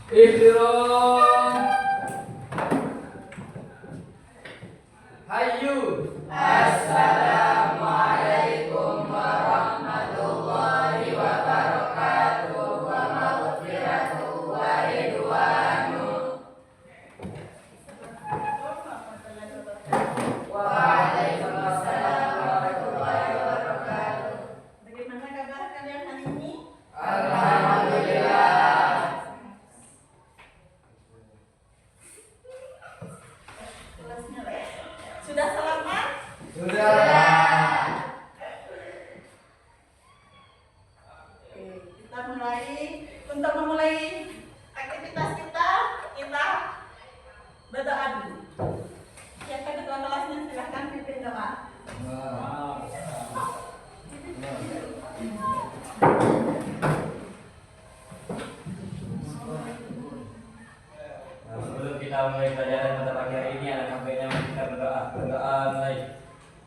Ihtiram. Hayyu. Assalamualaikum warahmatullahi wabarakatuh wa maghfiratuh wa ridwanu. Waalaikumsalam warahmatullahi wabarakatuh. Bagaimana kabar kalian hari ini? Alhamdulillah. Kelasnya sudah selamat? Sudah. Oke, kita mulai. Untuk memulai aktivitas kita berdoa dulu. Siapa ketua kelasnya silahkan pimpin doa. Sebelum kita mulai pelajaran pada pagi hari ini, alangkah baiknya kita berdoa. Berdoa mulai.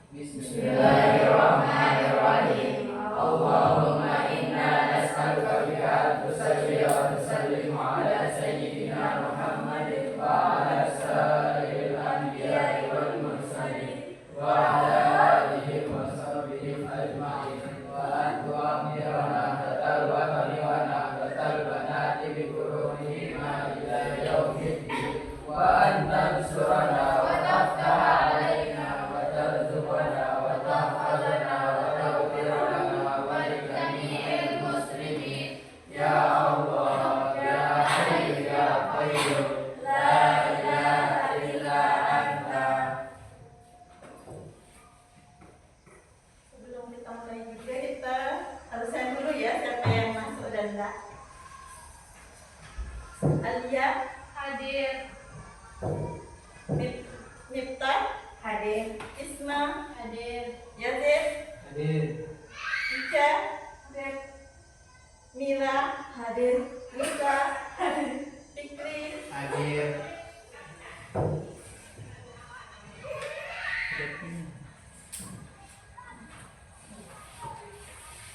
Bismillahirrahmanirrahim. Allahumma inna nas'aluka bika an tusalli wa tusallim ala sayyidina Muhammadin wa ala sa'iril anbiya'i wal mursalin wa ala alihi wa sahbihi ajma'in wa an tu'amirana hatal watani wa nahbatal banati bi qurunihima ila yaumiddin wa an tansurana wa taftaha alaina wa tarzuqana wa tahfazana wa taghfir lana wa li jami'il muslimin ya Allah ya Hayyu ya Qayyum la ilaha illa anta. Sebelum kita mulai juga kita harus lihat dulu ya siapa yang masuk dan enggak. Alia hadir. Miftah hadir. Isma hadir. Yazid Hadir. Ica hadir. Mira hadir. Musa hadir. Fikri Hadir.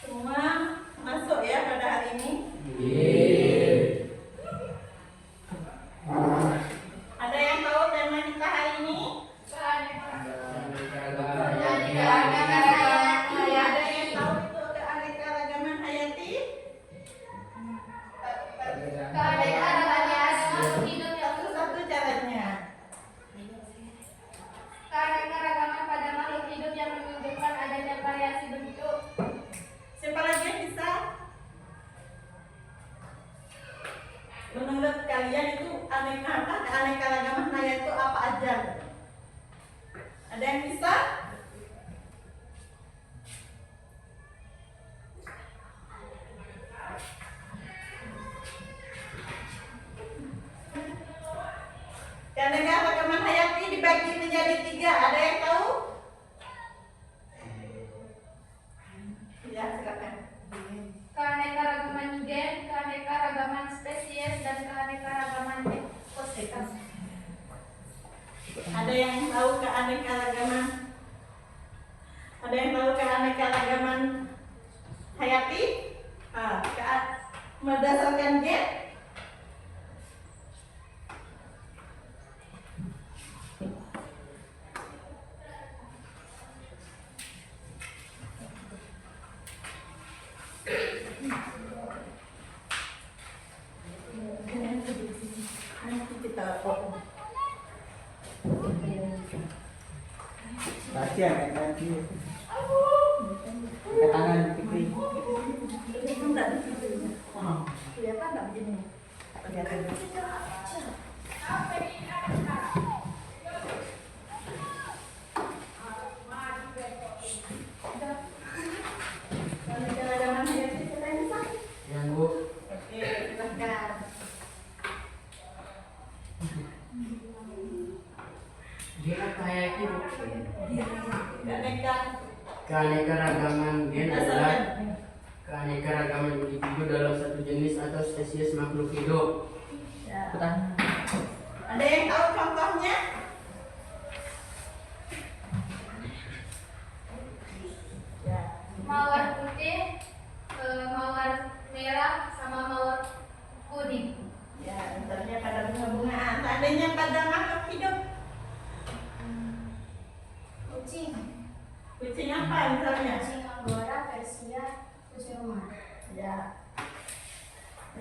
semua masuk ya pada hari ini. Ada yang tahu tema kita hari ini? Ada yang tahu itu keanekaragaman hayati? Satu caranya. Keanekaragaman pada makhluk hidup yang menunjukkan adanya variasi bentuk. Siapa lagi yang bisa? Menurut kalian itu keanekaragaman hayati itu apa aja? Ada yang bisa? Keanekaragaman hayati dibagi menjadi 3. Ada yang tahu? Ya, silakan. Keanekaragaman gen, keanekaragaman spesies, dan keanekaragaman ekosistem. Ada yang tahu keanekaragaman? Ada yang tahu keanekaragaman hayati? Berdasarkan gen? Nanti kita potong. Pasti ada nanti. Ke tangan Fikri. Enggak di situ. Kelihatan enggak begini? Kelihatan. Keanekaragaman hayati siapa yang bisa? Yang Bu. Oke, silahkan. Dia hayati Bu. Keanekaragaman Keanekaragaman gen adalah keanekaragaman individu dalam satu jenis atau spesies makhluk hidup. Ya. Ada yang tahu contohnya? Ya. Mawar putih, mawar merah, sama mawar kuning. Ya.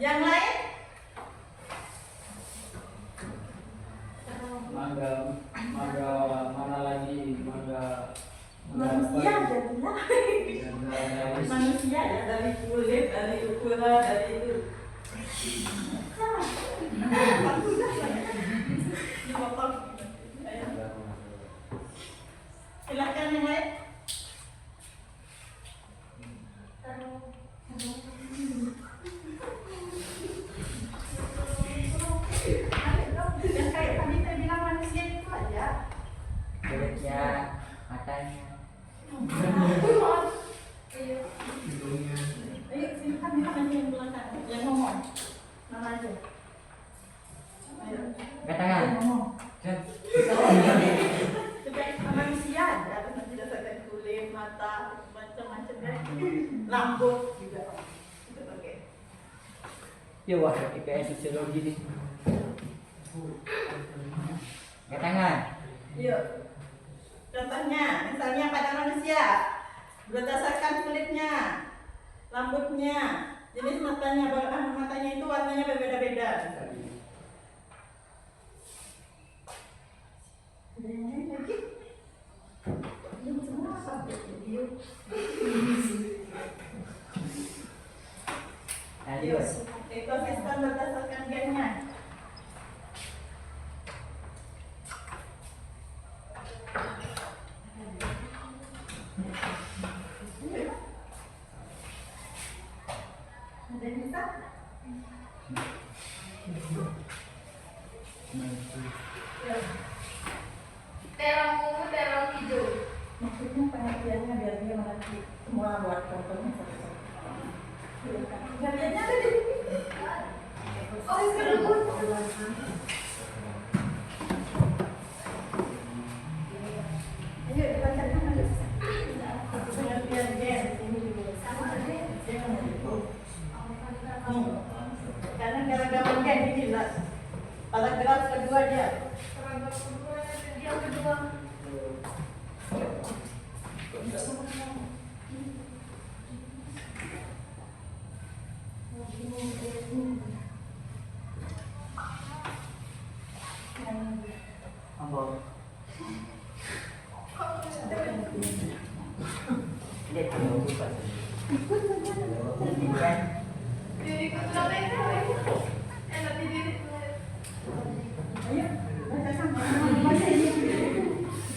Yang lain? Mangga mana lagi? Mangga Manusia jadilah. Manusia ya, dari kulit, dari ukuran, dari itu. Dipotong. Silakan yang lain. Yang kayak tadi saya bilang manusia itu aja. kulitnya, matanya. Ayo silakan yang belakang, yang ngomong. Mana aja? Ayo. Angkat tangan. Yang ngomong. Jom. Sebagai manusia aja, nanti berdasarkan kulit, mata, macam-macam ya. Rambut juga. Itu pakai. Ya wah, IPS sosiologi nih. Angkat tangan. Yuk. Contohnya, misalnya pada manusia, berdasarkan kulitnya, rambutnya, jenis matanya, matanya itu warnanya berbeda-beda. Ada yang lain lagi? Belum semua sampai video. Yuk, ekosistem berdasarkan gennya. Ada yang bisa? Terong ungu, terong hijau. Maksudnya pengertiannya biar dia mengerti semua buat contohnya satu-satu. Pengertiannya ada di Oh, sebelum ayo dibacakan aja. Pengertian gen ini dulu. Karena keragaman gen ini jelas. Paragraf kedua dia. yang kedua. Apa? Diriku sudah beres. Enak di diriku. Ayo bacakan.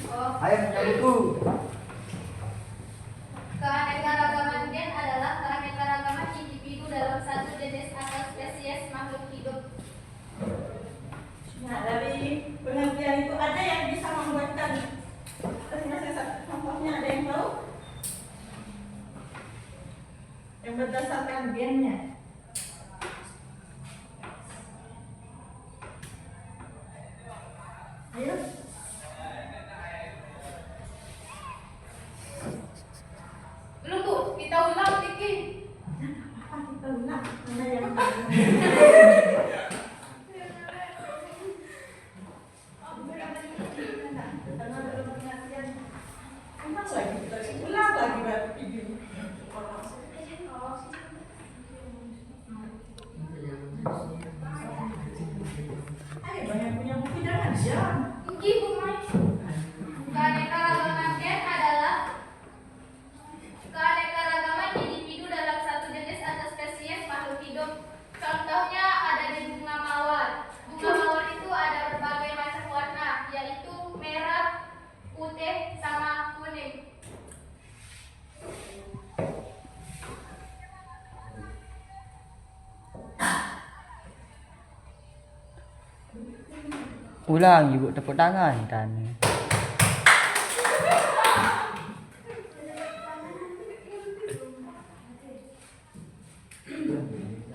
Oh, Ayo mencariku. keanekaragaman gen adalah keanekaragaman individu dalam satu jenis atau spesies makhluk hidup. Nah, dari pengertian itu ada yang bisa membuatkan contohnya, ada yang tahu? Yang berdasarkan gennya. Ayo. Belum Bu, kita ulang dikit. Apa kita ulang? Mana yang tahu? Karena dalam pengertian, ulang lagi kita ulang lagi baru video. Ayo banyak punya buku jangan diam. Mungkin Bu Mai. Keanekaragaman gen adalah keanekaragaman individu dalam satu jenis atau spesies makhluk hidup. Contohnya ada di bunga mawar. Bunga mawar itu ada berbagai macam warna, yaitu merah, putih, sama kuning. Ulang ibu tepuk tangan kan.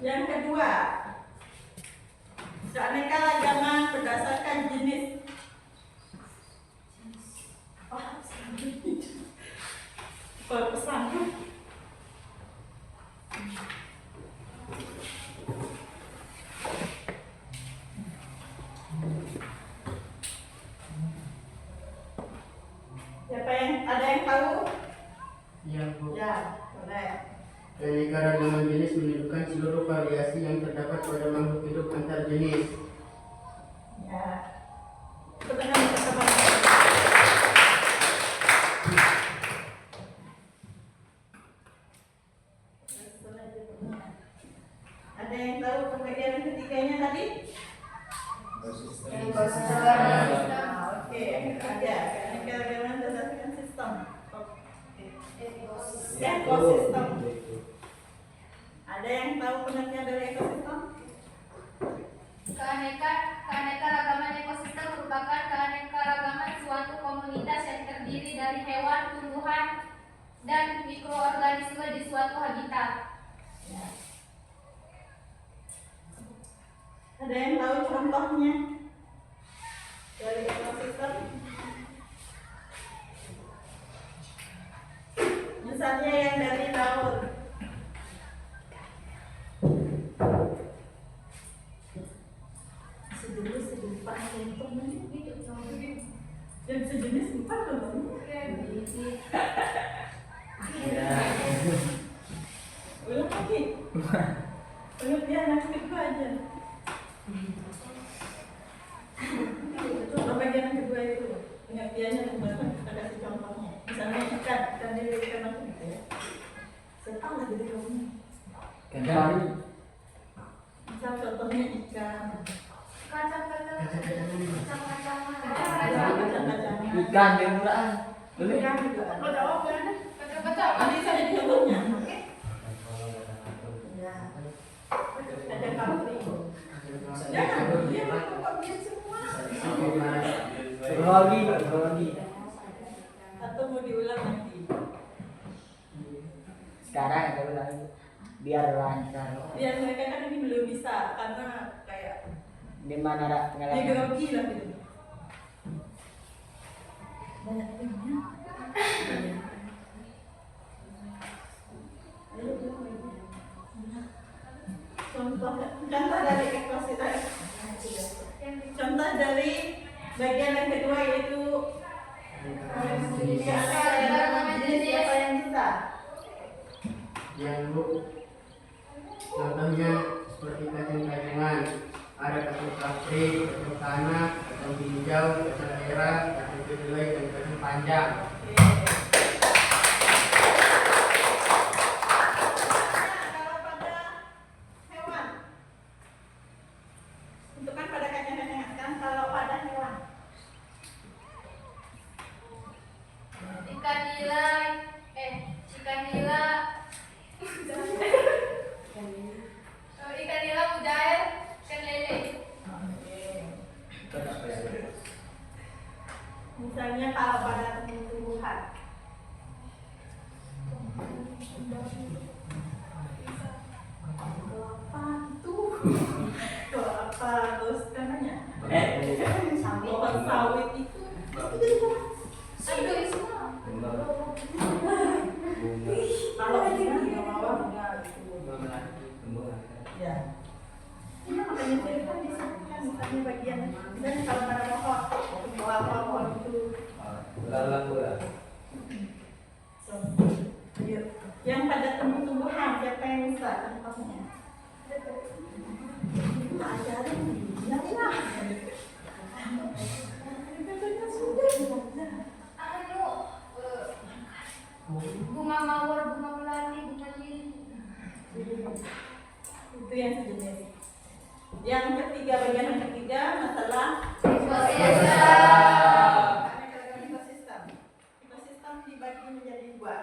Yang kedua, keanekaragaman berdasarkan jenis. Pesan. Siapa yang ada yang tahu? Iya, Bu. Ya, boleh. Keanekaragaman jenis menunjukkan seluruh variasi variasi yang terdapat pada makhluk hidup antar jenis. Ya. Pertanyaan pertama. Ada yang tahu pembagian yang ketiganya tadi? Oke, ada. Keragaman berdasarkan sistem. Ekosistem. Ada yang tahu pengertian dari ekosistem? Keanekaragaman ekosistem merupakan keanekaragaman suatu komunitas yang terdiri dari hewan, tumbuhan, dan mikroorganisme di suatu habitat. Ya. Ada yang tahu contohnya dari ekosistem? Misalnya yang dari laut. Sejenis dan sejenis empat teman. Ulang lagi. Pengertian yang kedua aja. Coba bagian yang kedua itu pengertiannya gimana? Kita kasih contohnya. Misalnya ikan dari ikan apa gitu ya? Setang lagi di kamu. Kan Misal contohnya ikan. ikan yang murah. Boleh. Ikan juga. Oh, jawab kan? Betul-betul. Nanti saya jadi contohnya. Oke. Ya. Ada kapri. Jangan dia melakukan semua. Berbagi. Atau mau diulang nanti. Sekarang ada ulang. Biar lancar. Biar mereka kan ini belum bisa karena kayak Di mana ada dia pengalaman? grogi lah gitu. Banyak timnya. Contoh dari ekosistem. Contoh dari bagian yang kedua yaitu jenis siapa yang bisa? Yang contohnya seperti kacang-kacangan, ada kacang kapri, kacang tanah, kacang hijau, kacang merah, kacang kedelai, dan kacang panjang. Kalau pada hewan, itu kan pada kacang-kacangan. Sekarang kalau pada hewan, Ikan nila, ikan nila mujair, ikan lele. misalnya kalau pada tumbuhan, kelapa terus namanya pohon sawit itu Sudah semua. kalau ini nggak mau nggak gitu. Ya. Ini makanya saya kan bisa kan misalnya bagian misalnya kalau pada pohon itu yang pada tumbuh-tumbuhan siapa yang bisa contohnya? Kita ajarin dia lah. Bunga mawar, bunga melati, bunga lili. Itu yang sejenis. Yang ketiga, bagian yang ketiga masalah ekosistem. Ekosistem dibagi menjadi dua.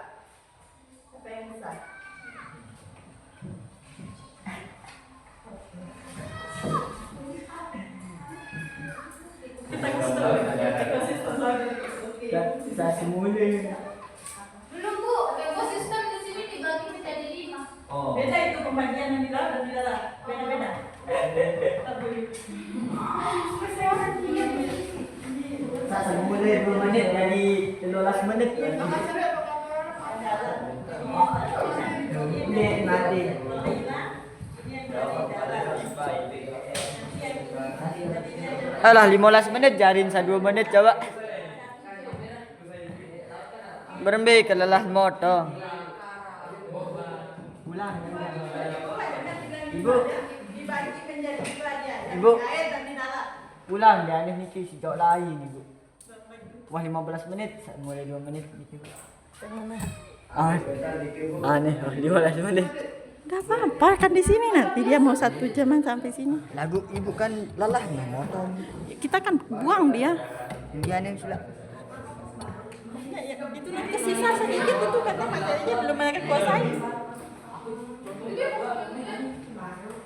Apa yang bisa? Kita ekosistem lagi. Oke. Saya semula. Belum Bu, ekosistem di sini dibagi menjadi 5. Oh. Beda itu pembagian yang di laut dan di darat. Beda-beda. Saya semula 2 menit jadi 15 menit. Ini nanti. Alah 15 menit jarin saya 2 menit coba. Berembe kelelah moto. Ulang. Ibu Ibu. Dibagi menjadi dua dia. Ibu. Di air dan di dalam. Pulang dia nih Niki sejauh lain Ibu. Wah 15 menit, mulai 2 menit gitu. Aneh, 15 menit. Gak apa-apa kan di sini nanti dia mau 1 jaman sampai sini. Lagu Ibu kan lelah nih motor. Kita kan buang dia. Dia nih sudah. Ya, itu nanti sisa sedikit itu kata materinya belum mereka kuasai.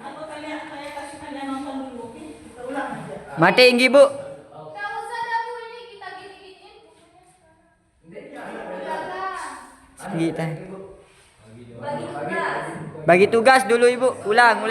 Aku saya kasih kalian nonton dulu, oke? Kita ulang aja. Matiin Bu. Nggak usah dah Bu, ini kita gini-giniin. Udah lah. Kita. Bagi tugas dulu Ibu. Ulang.